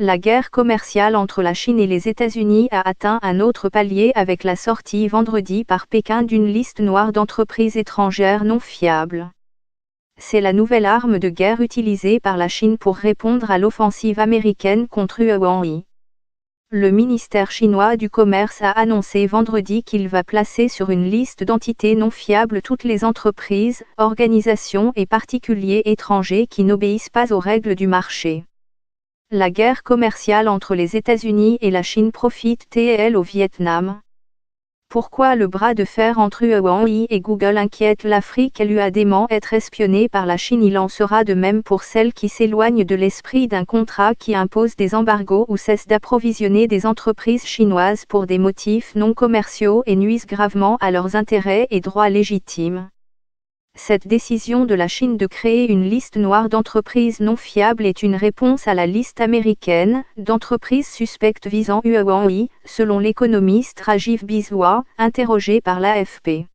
La guerre commerciale entre la Chine et les États-Unis a atteint un autre palier avec la sortie vendredi par Pékin d'une liste noire d'entreprises étrangères non fiables. C'est la nouvelle arme de guerre utilisée par la Chine pour répondre à l'offensive américaine contre Huawei. Le ministère chinois du Commerce a annoncé vendredi qu'il va placer sur une liste d'entités non fiables toutes les entreprises, organisations et particuliers étrangers qui n'obéissent pas aux règles du marché. La guerre commerciale entre les États-Unis et la Chine profite-t-elle au Vietnam? Pourquoi le bras de fer entre Huawei et Google inquiète l'Afrique? L'UADément être espionnée par la Chine. Il en sera de même pour celles qui s'éloignent de l'esprit d'un contrat qui impose des embargos ou cesse d'approvisionner des entreprises chinoises pour des motifs non commerciaux et nuisent gravement à leurs intérêts et droits légitimes. Cette décision de la Chine de créer une liste noire d'entreprises non fiables est une réponse à la liste américaine d'entreprises suspectes visant Huawei, selon l'économiste Rajiv Biswa, interrogé par l'AFP.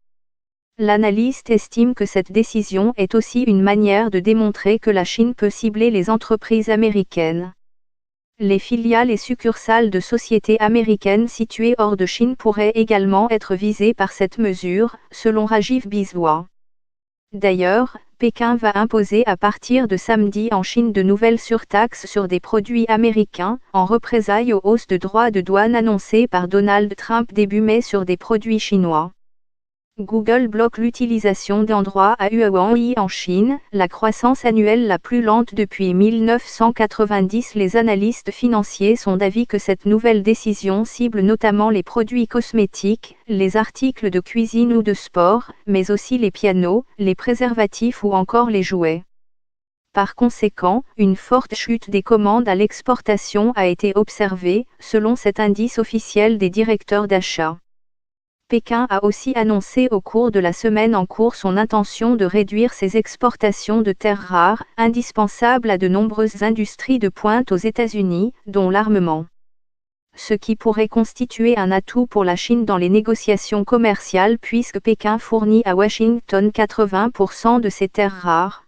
L'analyste estime que cette décision est aussi une manière de démontrer que la Chine peut cibler les entreprises américaines. Les filiales et succursales de sociétés américaines situées hors de Chine pourraient également être visées par cette mesure, selon Rajiv Biswa. D'ailleurs, Pékin va imposer à partir de samedi en Chine de nouvelles surtaxes sur des produits américains, en représailles aux hausses de droits de douane annoncées par Donald Trump début mai sur des produits chinois. Google bloque l'utilisation d'Android à Huawei en Chine, la croissance annuelle la plus lente depuis 1990. Les analystes financiers sont d'avis que cette nouvelle décision cible notamment les produits cosmétiques, les articles de cuisine ou de sport, mais aussi les pianos, les préservatifs ou encore les jouets. Par conséquent, une forte chute des commandes à l'exportation a été observée, selon cet indice officiel des directeurs d'achat. Pékin a aussi annoncé au cours de la semaine en cours son intention de réduire ses exportations de terres rares, indispensables à de nombreuses industries de pointe aux États-Unis, dont l'armement. Ce qui pourrait constituer un atout pour la Chine dans les négociations commerciales puisque Pékin fournit à Washington 80% de ses terres rares.